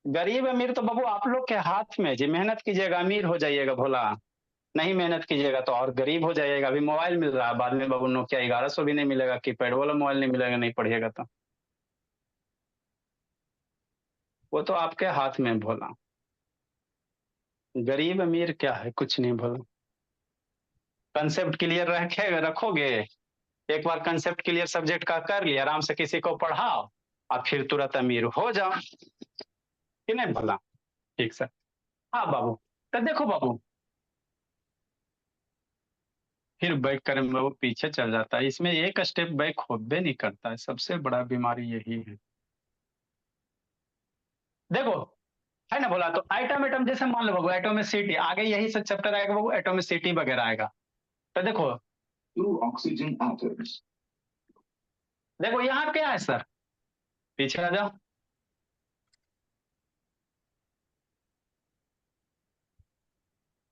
गरीब अमीर तो बाबू आप लोग के हाथ में, जी मेहनत कीजिएगा अमीर हो जाइएगा भोला, नहीं मेहनत कीजिएगा तो और गरीब हो जाइएगा। अभी मोबाइल मिल रहा है, बाद में बाबू नोकिया 1100 भी नहीं मिलेगा, कीपैड वाला मोबाइल नहीं मिलेगा, नहीं पढ़िएगा तो। वो तो आपके हाथ में भोला। गरीब अमीर क्या है, कुछ नहीं भोला। कंसेप्ट क्लियर रखे रखोगे, एक बार कंसेप्ट क्लियर सब्जेक्ट का कर लिया, आराम से किसी को पढ़ाओ और फिर तुरंत अमीर हो जाओ, कि नहीं भोला? ठीक सर। हाँ बाबू, तो देखो बाबू, फिर बैक करें बाबू पीछे चल जाता है, इसमें एक स्टेप बैक होबे नहीं करता है, सबसे बड़ा बीमारी यही है। देखो, है ना बोला, तो आइटम एटम जैसे मान लो बाबू एटोमिसिटी, आगे यही सब चैप्टर आएगा बाबू, एटोमिसिटी वगैरह आएगा। तो देखो ऑक्सीजन एटम्स, देखो यहाँ क्या है सर, पीछे आ जाओ।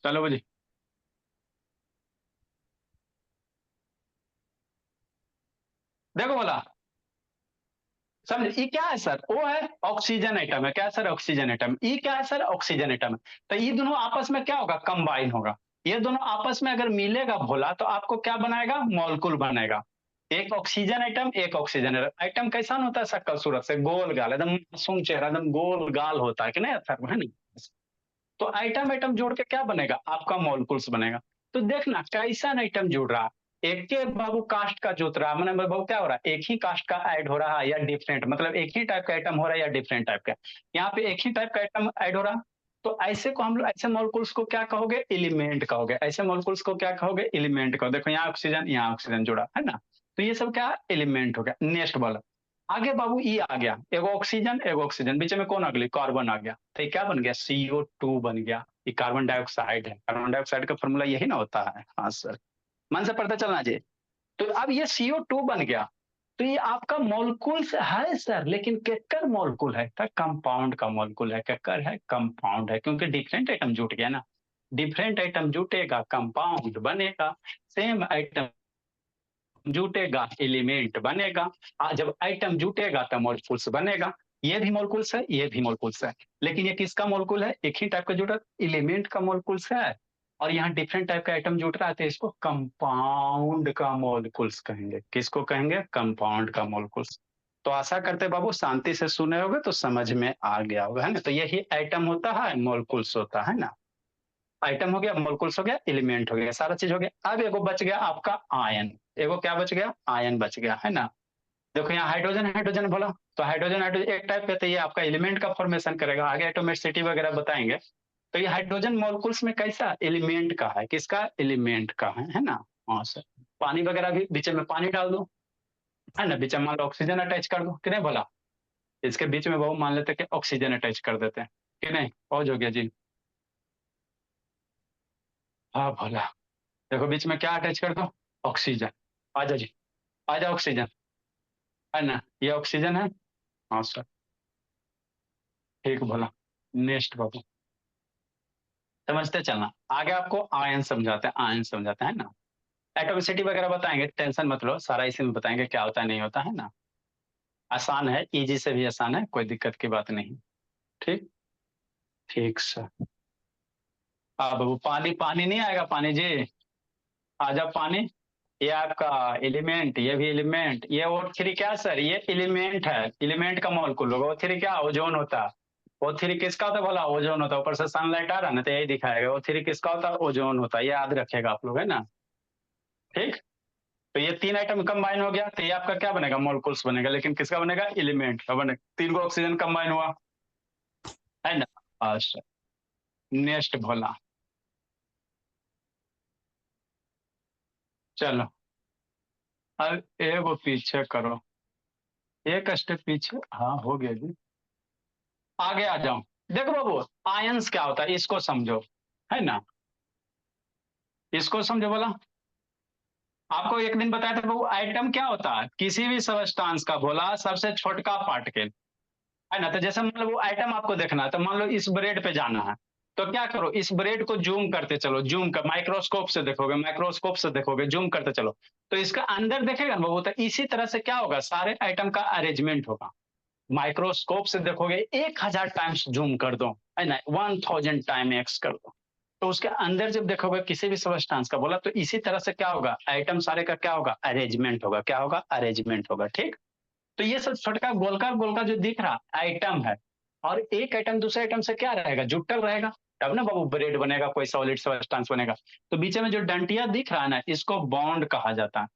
चलो जी, देखो बोला, समझ, ई क्या है सर? ओ है ऑक्सीजन एटम है, क्या है सर? Oxygen atom. ई क्या है सर? ऑक्सीजन एटम है। तो ये दोनों आपस में क्या होगा? कंबाइन होगा। ये दोनों आपस में अगर मिलेगा भोला तो आपको क्या बनाएगा? मॉलिक्यूल बनेगा। एक ऑक्सीजन एटम, एक ऑक्सीजन एटम। एटम कैसा होता है? शक्ल सूरत से गोल गाल, एकदम मासूम चेहरा, एकदम गोल गाल होता है कि नहीं अथर्व, है ना। तो आइटम आइटम जोड़ के क्या बनेगा? आपका मॉलिक्यूल्स बनेगा। तो देखना कैसा आइटम जुड़ रहा, एक के बाबू कास्ट का जुड़ रहा, मैंने बाबू क्या हो रहा है, एक ही कास्ट का ऐड हो रहा है या डिफरेंट, मतलब एक ही टाइप का आइटम हो रहा है या डिफरेंट टाइप का। यहाँ पे एक ही टाइप का आइटम ऐड हो रहा, तो ऐसे को हम लोग, ऐसे मॉलिक्यूल्स को क्या कहोगे? एलिमेंट कहोगे। ऐसे मॉलिक्यूल्स को क्या कहोगे? एलिमेंट कहो। देखो यहाँ ऑक्सीजन, यहाँ ऑक्सीजन जुड़ा, है ना। तो ये सब क्या? एलिमेंट हो गया। नेक्स्ट वाला, आगे बाबू ई आ गया, एगो ऑक्सीजन एगो ऑक्सीजन, बीच में कौन अगली? कार्बन आ गया। तो ये क्या बन गया? CO2 बन गया। ये कार्बन डाइऑक्साइड है, कार्बन डाइऑक्साइड का फॉर्मूला यही ना होता है। हाँ सर, मन से पढ़ते चलना जी। तो अब ये CO2 बन गया, तो ये आपका मॉलिक्यूल्स है सर, लेकिन केकर मॉलिक्यूल है? कंपाउंड का मॉलिक्यूल है। केकर है? कंपाउंड है, क्योंकि डिफरेंट आइटम जुट गया ना। डिफरेंट आइटम जुटेगा, कंपाउंड बनेगा। सेम आइटम जुटेगा, एलिमेंट बनेगा। जब आइटम जुटेगा तो मॉलिक्यूल्स बनेगा। ये भी मॉलिक्यूल्स है, ये भी मॉलिक्यूल्स है, लेकिन ये किसका मॉलिक्यूल है? एक ही टाइप का जुटा, एलिमेंट का मॉलिक्यूल्स है। और यहाँ डिफरेंट टाइप का आइटम जुट रहा है, तो इसको कंपाउंड का मॉलिक्यूल्स कहेंगे। किसको कहेंगे? कंपाउंड का मॉलिक्यूल्स। तो आशा करते बाबू शांति से सुने होगे तो समझ में आ गया होगा, है ना। तो यही आइटम होता है, मॉलिक्यूल्स होता है ना। आइटम हो गया, मोलकुल्स हो गया, एलिमेंट हो गया, सारा चीज हो गया। अब एगो बच गया आपका आयन। एगो क्या बच गया? आयन बच गया, है ना। देखो यहाँ हाइड्रोजन हाइड्रोजन बोला, तो हाइड्रोजन हाइड्रोजन एक टाइप का, तो ये आपका एलिमेंट का फॉर्मेशन करेगा। आगे एटोमिसिटी वगैरह बताएंगे। तो ये हाइड्रोजन मॉलिक्यूल्स में कैसा? एलिमेंट का है। किसका? एलिमेंट का है ना। हाँ सर। पानी वगैरह भी बीच में पानी डाल दो, है ना, बीच में मान लो ऑक्सीजन अटैच कर दो, कि नहीं बोला। इसके बीच में वो मान लेते कि ऑक्सीजन अटैच कर देते हैं, कि नहीं। पहुंच हो गया जी। हाँ भोला। देखो बीच में क्या अटैच कर दो, ऑक्सीजन। आ जाओ जी, आ जाओ ऑक्सीजन, है ना, ये ऑक्सीजन है। हाँ सर, ठीक बोला। नेक्स्ट बाबू, समझते चलना। आगे आपको आयन समझाते हैं, आयन समझाते हैं ना, एटॉमिसिटी वगैरह बताएंगे, टेंशन मत लो, सारा इसी में बताएंगे क्या होता है नहीं होता है ना। आसान है, इजी से भी आसान है, कोई दिक्कत की बात नहीं। ठीक, ठीक सर। हाँ बाबू, पानी पानी नहीं आएगा, पानी जी आ जाओ पानी। ये आपका एलिमेंट, ये भी एलिमेंट, ये O3 क्या सर, ये एलिमेंट है, एलिमेंट का मॉलिक्यूल होगा। O3 क्या, ओजोन होता है। O3 किसका होता है बोला, ओजोन होता है। ऊपर से सनलाइट आ रहा है ना, तो यही दिखाएगा। O3 किसका होता है, ओजोन होता है, ये याद रखेगा आप लोग, है ना। ठीक, तो ये तीन आइटम कंबाइन हो गया, तो ये आपका क्या बनेगा, मॉलिक्यूल्स बनेगा, लेकिन किसका बनेगा, एलिमेंट का बनेगा। तीन को ऑक्सीजन कंबाइन हुआ, है ना। अच्छा, नेक्स्ट भोला, चलो अब एगो पीछे करो, एक स्टेप पीछे, हाँ हो गया जी। आगे आ जाओ, देखो बाबू, आयंस क्या होता है इसको समझो, है ना, इसको समझो बोला। आपको एक दिन बताया था बाबू, आइटम क्या होता है, किसी भी सबस्टांस का बोला सबसे छोटका पार्टिकल, है ना। तो जैसे मान लो वो आइटम आपको देखना है, तो मान लो इस ब्रेड पे जाना है, तो क्या करो, इस ब्रेड को जूम करते चलो, जूम कर, माइक्रोस्कोप से देखोगे, माइक्रोस्कोप से देखोगे, जूम करते चलो, तो इसका अंदर देखेगा ना बाबू, तो इसी तरह से क्या होगा, सारे आइटम का अरेंजमेंट होगा। माइक्रोस्कोप से देखोगे 1000 टाइम्स जूम कर दो, है ना, 1000 टाइम एक्स कर दो, तो उसके अंदर जब देखोगे किसी भी सबस्टांस का बोला, तो इसी तरह से क्या होगा, आइटम सारे का क्या होगा, अरेंजमेंट होगा, क्या होगा, अरेंजमेंट होगा। ठीक, तो ये सब छोटका गोलका गोलका जो दिख रहा आइटम है, और एक आइटम दूसरे आइटम से क्या रहेगा, जुटल रहेगा, तब ना बाबू ब्रेड बनेगा, कोई सॉलिड सब्सटेंस बनेगा। तो बीच में जो डंटिया दिख रहा है ना, इसको बॉन्ड कहा जाता है।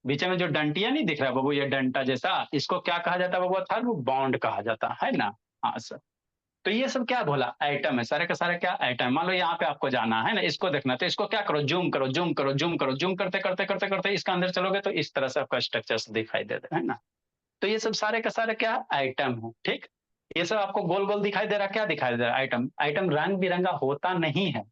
बीच में जो डंटिया नहीं दिख रहा है बाबू, ये डंटा जैसा, इसको क्या कहा जाता है बाबू, था वो बॉन्ड कहा जाता है ना। हाँ सर, तो ये सब क्या बोला, आइटम है, सारे का सारे क्या आइटम। मान लो यहाँ पे आपको जाना है ना, इसको देखना, तो इसको क्या करो, जूम करो, जूम करो, जूम करो, जूम करते करते करते करते इसका अंदर चलोगे, तो इस तरह से आपका स्ट्रक्चर दिखाई देता है ना। तो ये सब सारे का सारे क्या आइटम है। ठीक, ये सब आपको गोल गोल दिखाई दे रहा, क्या दिखाई दे रहा, आइटम। आइटम रंग बिरंगा होता नहीं है,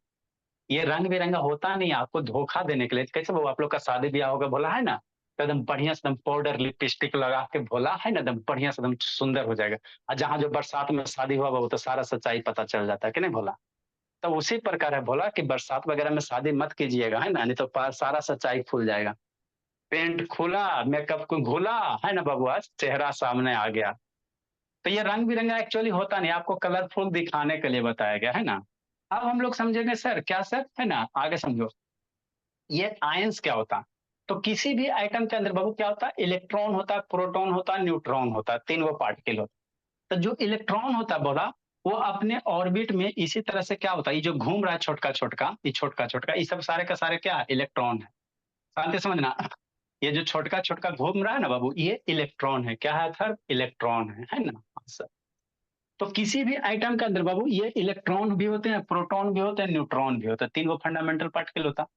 ये रंग बिरंगा होता नहीं है, आपको धोखा देने के लिए। कैसे वो आप लोग का शादी ब्याह होगा बोला, है ना, तो एकदम बढ़िया से एकदम पाउडर लिपस्टिक लगा के बोला, है ना, एकदम बढ़िया से एकदम सुंदर हो जाएगा। और जहाँ जो बरसात में शादी हुआ वो तो सारा सच्चाई पता चल जाता है कि नहीं बोला। तो उसी प्रकार है बोला कि बरसात वगैरह में शादी मत कीजिएगा, है ना, नहीं तो सारा सच्चाई खुल जाएगा। पेंट खुला, मेकअप को भूला, है ना बाबू, आज चेहरा सामने आ गया। तो ये रंग बिरंगा एक्चुअली होता नहीं, आपको कलरफुल दिखाने के लिए बताया गया, है ना। अब हम लोग समझेंगे सर, क्या सर, है ना, आगे समझो। ये आयंस क्या होता है, तो किसी भी आइटम के अंदर बाबू क्या होता है, इलेक्ट्रॉन होता है, प्रोटॉन होता है, न्यूट्रॉन होता है, तीन वो पार्टिकल होता है। तो जो इलेक्ट्रॉन होता है बोला, वो अपने ऑर्बिट में इसी तरह से क्या होता है, ये जो घूम रहा है छोटका छोटका, ये छोटका छोटका, ये सब सारे का सारे क्या इलेक्ट्रॉन है। शांति समझना, ये जो छोटका छोटका घूम रहा है ना बाबू, ये इलेक्ट्रॉन है, क्या है सर, इलेक्ट्रॉन है ना सर। तो किसी भी आइटम के अंदर बाबू ये इलेक्ट्रॉन भी होते हैं, प्रोटॉन भी होते हैं, न्यूट्रॉन भी होता है, तीन गो फंडामेंटल पार्टिकल होता है।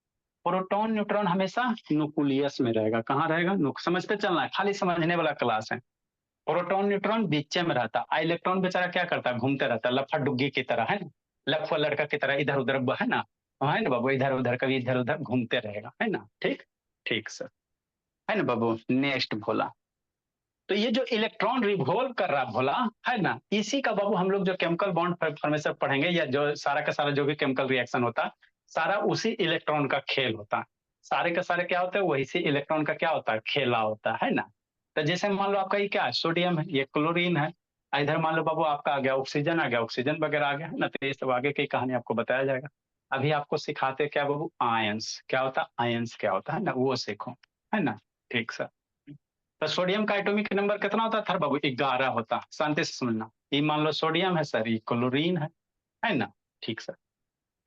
प्रोटॉन न्यूट्रॉन हमेशा न्यूक्लियस में रहेगा, कहाँ रहेगा, समझते चलना है, खाली समझने वाला क्लास है। प्रोटॉन न्यूट्रॉन बीच में रहता है, इलेक्ट्रॉन बेचारा क्या करता है, घूमते रहता है, लफा डुग्गी की तरह, है ना, लफा लड़का की तरह इधर उधर, है ना, है ना बाबू, इधर उधर कभी इधर उधर घूमते रहेगा, है ना। ठीक, ठीक सर, है ना बाबू। नेक्स्ट भोला, तो ये जो इलेक्ट्रॉन रिवॉल्व कर रहा भोला, है ना, इसी का बाबू हम लोग जो केमिकल बॉन्ड फॉर्मेशन पढ़ेंगे, या जो सारा का सारा जो भी केमिकल रिएक्शन होता है, सारा उसी इलेक्ट्रॉन का खेल होता है। सारे का सारे क्या होता है, वही से इलेक्ट्रॉन का क्या होता है, खेला होता है ना। तो जैसे मान लो आपका ये क्या है, सोडियम है, ये क्लोरीन है, इधर मान लो बाबू आपका आ गया ऑक्सीजन, आ गया ऑक्सीजन वगैरह आ गया, है ना। तो ये सब आगे की कहानी आपको बताया जाएगा। अभी आपको सिखाते क्या बाबू, आयंस क्या होता है, आयंस क्या होता है ना, वो सीखो, है ना। ठीक सर, तो सोडियम का एटॉमिक नंबर कितना होता था बाबू, 11 होता। शांति से सुनना, ये मान लो सोडियम है सर, ये क्लोरीन है ना। ठीक सर,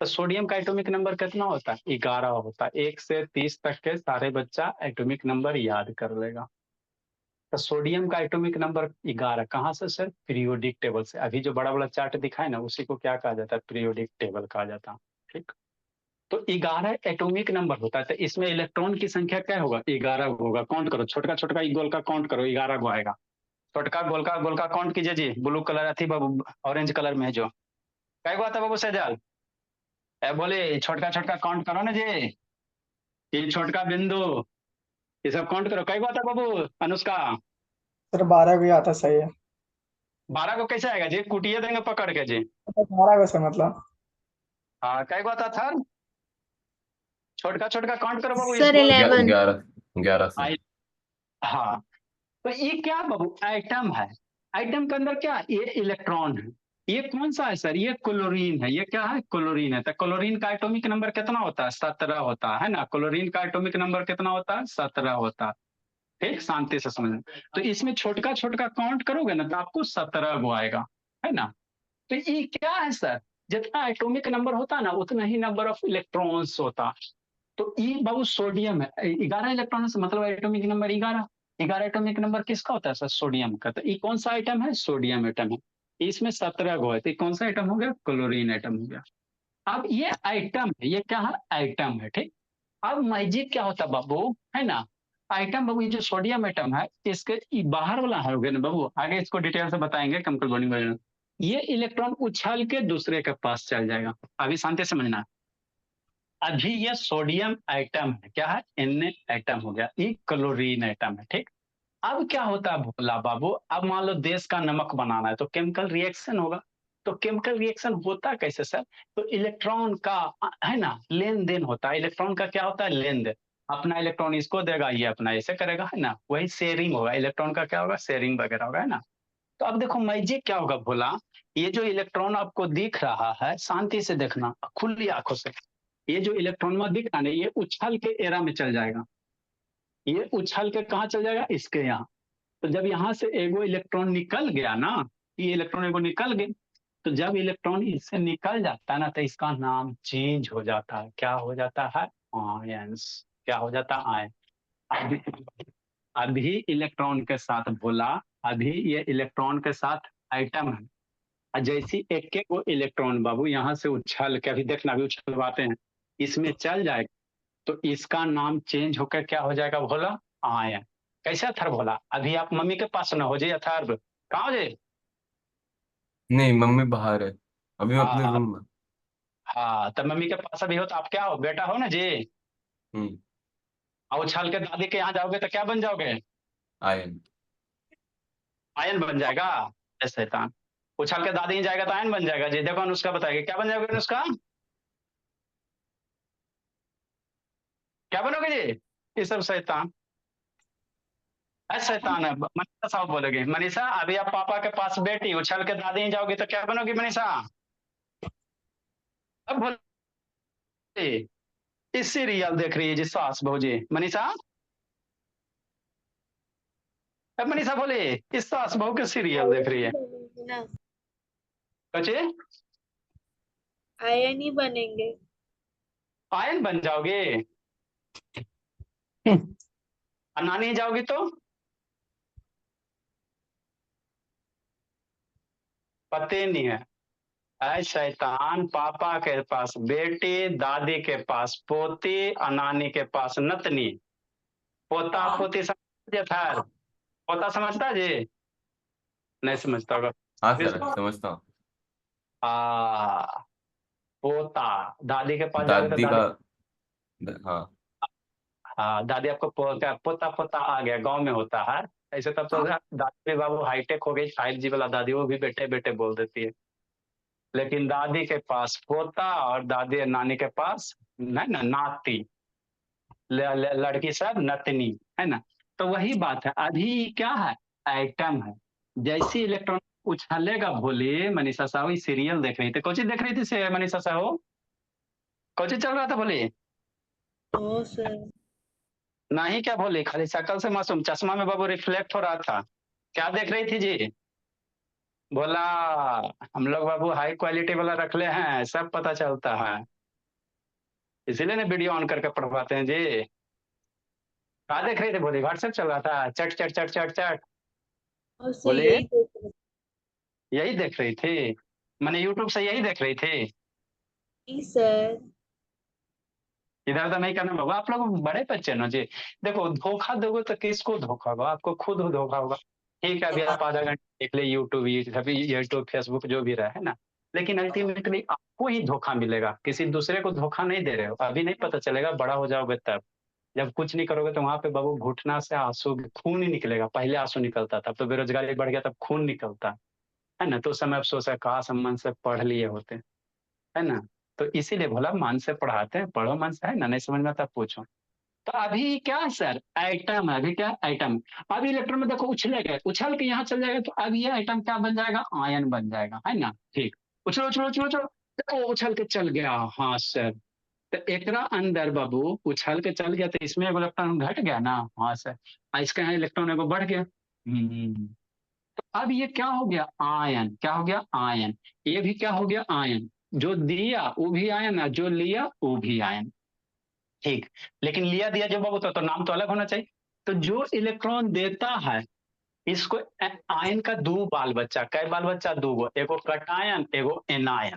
तो सोडियम का एटॉमिक नंबर कितना होता है, 11 होता है। 1 से 30 तक के सारे बच्चा एटॉमिक नंबर याद कर लेगा। तो सोडियम का एटॉमिक नंबर 11 कहाँ से सर, पीरियोडिक टेबल से। अभी जो बड़ा बड़ा चार्ट दिखाए ना, उसी को क्या कहा जाता है, पीरियोडिक टेबल कहा जाता है। ठीक, तो 11 एटॉमिक नंबर होता है, तो इसमें इलेक्ट्रॉन की संख्या क्या होगा, 11 होगा। काउंट करो, छोटका छोटका गोल का काउंट करो, 11 को आएगा। छोटका गोल का काउंट कीजिए जी, ब्लू कलर अथी बाबू, ऑरेंज कलर में है जो, क्या हुआ था बाबू सजाल, बोले छोटका छोटका काउंट करो ना जी। ये छोटका बिंदु, ये सब काउंट करो। कई बात है बाबू अनुष्का? सर 12 भी आता सही है। 12 को कैसे आएगा जी? कुटिया देंगे पकड़ के जी। सर 12 को सर मतलब हाँ, कई बात था? छोटका छोटका काउंट करो बाबू। सर 11। 11 11 से। हाँ, तो ये क्या बाबू? आइटम है। आइटम के अंदर क्या? ये इलेक्ट्रॉन है। ये कौन सा है सर? ये क्लोरीन है। ये क्या है? क्लोरीन है। तो क्लोरीन का एटॉमिक नंबर कितना होता है? 17 होता है ना। क्लोरीन का एटॉमिक नंबर कितना होता है? 17 होता है। ठीक, शांति से समझना। तो इसमें छोटका छोटका काउंट करोगे ना तो आपको 17 गो आएगा, है ना। तो ये क्या है सर? जितना एटॉमिक नंबर होता है ना उतना ही नंबर ऑफ इलेक्ट्रॉन्स होता है। तो ये बाबू सोडियम है। 11 इलेक्ट्रॉन से मतलब एटॉमिक नंबर 11। 11 एटॉमिक नंबर किसका होता है सर? सोडियम का। तो ये कौन सा आइटम है? सोडियम एटम है। इसमें 17 गो है। तो कौन सा आइटम हो गया? क्लोरीन आइटम हो गया। अब ये आइटम है। ये क्या है? आइटम है। ठीक। अब मैजिक क्या होता है बाबू, है ना। आइटम बाबू, ये जो सोडियम एटम है इसके बाहर वाला है हो गया ना बाबू। आगे इसको डिटेल से बताएंगे केमिकल बॉन्डिंग वगैरह। ये इलेक्ट्रॉन उछल के दूसरे के पास चल जाएगा। अभी शांति से समझना। अभी ये सोडियम आइटम है। क्या है? एन आइटम हो गया। ये क्लोरीन आइटम है। ठीक। अब क्या होता है भोला बाबू? अब मान लो देश का नमक बनाना है तो केमिकल रिएक्शन होगा। तो केमिकल रिएक्शन होता कैसे सर? तो इलेक्ट्रॉन का, है ना, लेन देन होता है। इलेक्ट्रॉन का क्या होता है? लेन देन। अपना इलेक्ट्रॉन इसको देगा, ये अपना ऐसे करेगा, है ना। वही शेयरिंग होगा। इलेक्ट्रॉन का क्या होगा? शेयरिंग वगैरह होगा, है ना। तो अब देखो मैजिक क्या होगा भोला। ये जो इलेक्ट्रॉन आपको दिख रहा है, शांति से देखना खुली आंखों से। ये जो इलेक्ट्रॉन में दिख रहा है, ये उछल के एरा में चल जाएगा। ये उछल के कहाँ चल जाएगा? इसके यहाँ। तो जब यहाँ से एगो इलेक्ट्रॉन निकल गया ना, ये इलेक्ट्रॉन एगो निकल गए, तो जब इलेक्ट्रॉन इससे निकल जाता है ना तो इसका नाम चेंज हो जाता है। क्या हो जाता है? आयंस। क्या हो जाता है? आयन। अभी अभी इलेक्ट्रॉन के साथ बोला, अभी ये इलेक्ट्रॉन के साथ आइटम है। और जैसी एक एक वो इलेक्ट्रॉन बाबू यहाँ से उछल के, अभी देखना, अभी उछलवाते हैं, इसमें चल जाएगा तो इसका नाम चेंज होकर क्या हो जाएगा भोला? आयन। कैसे अथर्व भोला? अभी आप मम्मी के पास न हो जाइए अथर्व। कहाँ हो जाइए? नहीं, मम्मी बाहर है। अभी मैं हाँ अपने हाँ रूम में। हाँ, तब मम्मी के पास अभी हो तो आप क्या हो? बेटा हो ना जी। हम्म। और उछल के दादी के यहाँ जाओगे तो क्या बन जाओगे? आयन। आयन बन जाएगा। ऐसे शैतान। उछल के दादी ही जाएगा तो आयन बन जाएगा जी। देखो अनुष्का बताएगी क्या बन जाओगे अनुष्का? क्या बनोगे जी? ये सब शैतान। शैतान है। मनीषा साहब बोलोगे। मनीषा अभी आप पापा के पास बेटी, उछल के दादी ही जाओगी तो क्या बनोगी मनीषा? अब बोले। इस सीरियल देख रही है जी सास बहू जी मनीषा। अब मनीषा बोले इस सास बहू के सीरियल देख रही है। ना बच्चे आयन ही बनेंगे। आयन बन जाओगे। और नानी जाओगी तो पते नहीं है। ऐ शैतान, पापा के पास बेटी, दादी के पास पोती और नानी के पास नतनी। पोता पोती समझ था? पोता समझता जी? नहीं समझता होगा। हाँ सर, समझता हूँ। पोता। दादी के पास जाओगे तो दादी दादी। का। हाँ। हाँ, दादी आपको क्या पोता पोता आ गया, गांव में होता है ऐसे। तब तो दादी बाबू हाईटेक हो गई, 5G वाला दादी, वो भी बेटे बेटे बोल देती है। लेकिन दादी के पास पोता और दादी नानी के पास ना नाती। लड़की सब नतनी, है ना। तो वही बात है। अभी क्या है? एटम है। जैसी इलेक्ट्रॉन उछलेगा भोले। मनीषा साहू सीरियल देख रही थी। कौन सी देख रही थी मनीषा साहू? कौन सी चल रहा था भोले? ओ सर। नहीं क्या भोले, खाली शक्ल से मासूम, चश्मा में बाबू रिफ्लेक्ट हो रहा था। क्या देख रही थी जी? बोला हम लोग बाबू हाई क्वालिटी वाला रख ले हैं, सब पता चलता है। इसीलिए ना वीडियो ऑन करके पढ़वाते हैं जी। क्या देख रहे थे बोले? व्हाट्सएप चल रहा था, चट चट चट चट चट। और से बोले यही देख रहे यही देख रही थी? मैंने यूट्यूब से यही देख रही थी। थी सर। इधर उधर नहीं करना बाबू, आप लोग बड़े बच्चे ना जी। देखो धोखा दोगे तो किसको धोखा होगा? आपको खुद धोखा होगा। ठीक है, अभी आप आधा घंटा देख ले यूट्यूब, यूट्यूब फेसबुक जो भी रहा है ना, लेकिन अल्टीमेटली आपको ही धोखा मिलेगा। किसी दूसरे को धोखा नहीं दे रहे हो। अभी नहीं पता चलेगा, बड़ा हो जाओगे तब। जब कुछ नहीं करोगे तो वहां पे बाबू घुटना से आंसू खून ही निकलेगा। पहले आंसू निकलता था, अब तो बेरोजगारी बढ़ गया, तब खून निकलता है ना। तो उस समय अफसोस है, काश हम मन से पढ़ लिए होते, है ना। तो इसीलिए भोला मन से पढ़ाते हैं, पढ़ो मन से, है ना। नहीं समझ में आता पूछो। तो अभी क्या है सर, एटम है। अभी क्या एटम, अभी इलेक्ट्रॉन में देखो उछलेगा, उछल के यहाँ चल जाएगा, तो अब ये एटम क्या बन जाएगा, आयन बन जाएगा, है ना। ठीक, उछलो उछलो उछलो उछलो, तो उछल के चल गया। हाँ सर, तो एकरा अंदर बाबू उछल के चल गया, तो इसमें एगो इलेक्ट्रॉन घट गया ना। हाँ सर, इसका यहाँ इलेक्ट्रॉन एगो बढ़ गया। तो अब ये क्या हो गया, आयन। क्या हो गया, आयन। ये भी क्या हो गया, आयन। जो दिया वो भी आयन, और जो लिया वो भी आयन। ठीक, लेकिन लिया दिया जो बाबू तो नाम तो अलग होना चाहिए। तो जो इलेक्ट्रॉन देता है इसको आयन का दो बाल बच्चा, कै बाल बच्चा, दो गो, एगो कटायन एगो एनायन।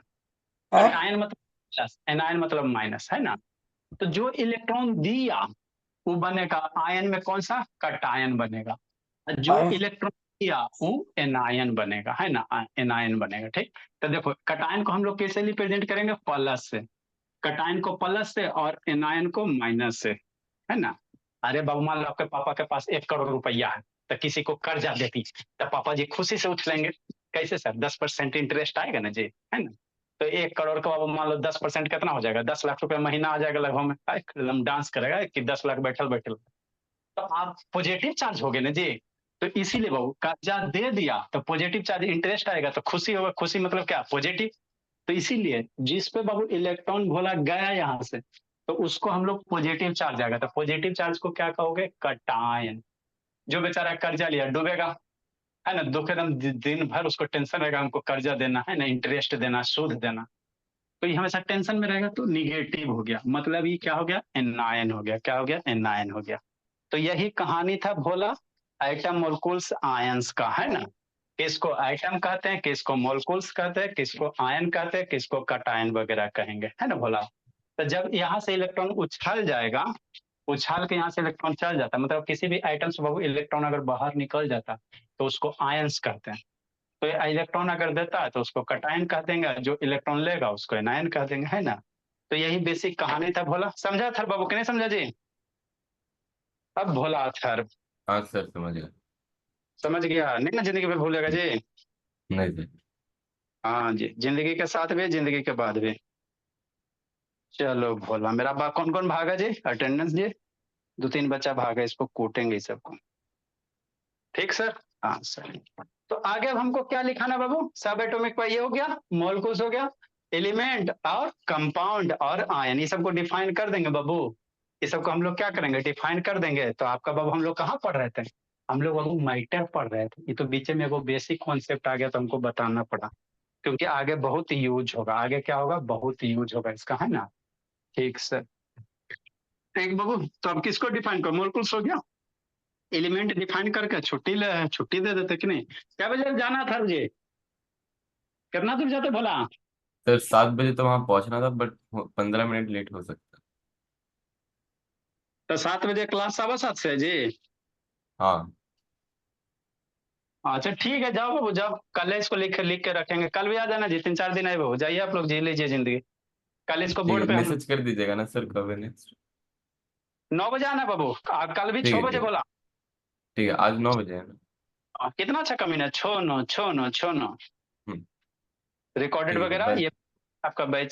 है कटायन मतलब प्लस, एनायन मतलब माइनस, है ना। तो जो इलेक्ट्रॉन दिया वो बनेगा आयन में कौन सा, कटायन बनेगा। और जो आयन। इलेक्ट्रॉन दिया वो एनायन बनेगा, है ना, एनायन बनेगा। ठीक, तो देखो कटायन को हम लोग कैसे रिप्रेजेंट करेंगे, प्लस से। कटायन को प्लस से और एनायन को माइनस से, है ना। अरे बाबू मान लो आपके पापा के पास 1 करोड़ रुपया है, तो किसी को कर्जा देती, तो पापा जी खुशी से उठ लेंगे। कैसे सर, 10% इंटरेस्ट आएगा ना जी, है ना। तो 1 करोड़ का बाबू मान लो 10% कितना हो जाएगा, 10 लाख रुपया महीना आ जाएगा लगभग में। एकदम डांस करेगा कि 10 लाख बैठल बैठल। तो आप पॉजिटिव चार्ज हो गए ना जी। तो इसीलिए बाबू कर्जा दे दिया तो पॉजिटिव चार्ज, इंटरेस्ट आएगा तो खुशी होगा। खुशी मतलब क्या, पॉजिटिव। तो इसीलिए जिस पे बाबू इलेक्ट्रॉन भोला गया यहाँ से, तो उसको हम लोग पॉजिटिव चार्ज आएगा। तो पॉजिटिव चार्ज को क्या कहोगे, कटायन। जो बेचारा कर्जा लिया डूबेगा, है ना, दुख एकदम दिन भर उसको टेंशन रहेगा, हमको कर्जा देना है ना, इंटरेस्ट देना, सूद देना। तो ये हमेशा टेंशन में रहेगा, तो निगेटिव हो गया। मतलब ये क्या हो गया, एनायन हो गया। क्या हो गया, एनायन हो गया। तो यही कहानी था भोला एटम मोलकुल्स आयंस का, है ना। किसको एटम कहते हैं, किसको मोलकुल्स कहते हैं, किसको आयन कहते हैं, किसको कटायन वगैरह कहेंगे, है ना भोला। तो जब यहाँ से इलेक्ट्रॉन उछल जाएगा, उछाल के यहाँ से इलेक्ट्रॉन चल जाता है, मतलब किसी भी आइटम से बाबू इलेक्ट्रॉन अगर बाहर निकल जाता तो उसको आयंस कहते हैं। तो इलेक्ट्रॉन अगर देता है तो उसको कटायन कह देंगे, जो इलेक्ट्रॉन लेगा उसको एनायन कह देंगे, है ना। तो यही बेसिक कहानी था भोला। समझा थर बाबू कि नहीं समझा जी। अब भोला थर हाँ सर, समझ गया। समझ गया नहीं ना, जिंदगी में भूलेगा जी। नहीं सर। हाँ जी, जिंदगी के साथ भी जिंदगी के बाद भी। चलो भोला मेरा कौन कौन भागा जी, अटेंडेंस जी। 2-3 बच्चा भागा, इसको कूटेंगे इस सबको। ठीक सर, हाँ सर। तो आगे अब हमको क्या लिखाना बाबू, सब एटॉमिक का ये हो गया, मॉलिक्यूल्स हो गया, एलिमेंट और कंपाउंड और आयन, ये सबको डिफाइन कर देंगे बाबू। ये सबको हम लोग क्या करेंगे, डिफाइन कर देंगे। तो आपका बाबू हम लोग कहाँ पढ़ रहे थे, हम लोग बाबू मैटर पढ़ रहे थे। ये तो बीच में वो बेसिक कॉन्सेप्ट आ गया तो हमको बताना पड़ा, क्योंकि आगे बहुत यूज होगा। आगे क्या होगा, बहुत यूज होगा इसका, है ना। ठीक सर। ठीक बाबू, तो अब किसको डिफाइन करो, मॉलिक्यूल्स हो गया, एलिमेंट डिफाइन करके छुट्टी दे देते कि नहीं। क्या बजे जाना था जी, कितना दूर जाते भला। सर 7 बजे तो वहां पहुंचना था, बट 15 मिनट लेट हो सकता है। तो 7 बजे क्लास 7:15 से है जी। हाँ अच्छा ठीक है, जाओ बाबू जाओ, कल इसको लिख लिख के रखेंगे। कल भी आ जाना जी, 3-4 दिन आए बाबू, जाइए आप लोग, जी लीजिए जिंदगी। कल इसको ठीक है, बोर्ड पे हम मैसेज कर दीजिएगा ना सर, कब है नेक्स्ट। 9 बजे आना बाबू। कल भी ठीक 6 है बजे ठीक है। बोला। ठीक है, आज 9 बजे है ना। कितना अच्छा कमीना, 6-9 6-9 6-9। हम्म, रिकॉर्डेड ठीक है, वगैरह बाय। ये आपका बैच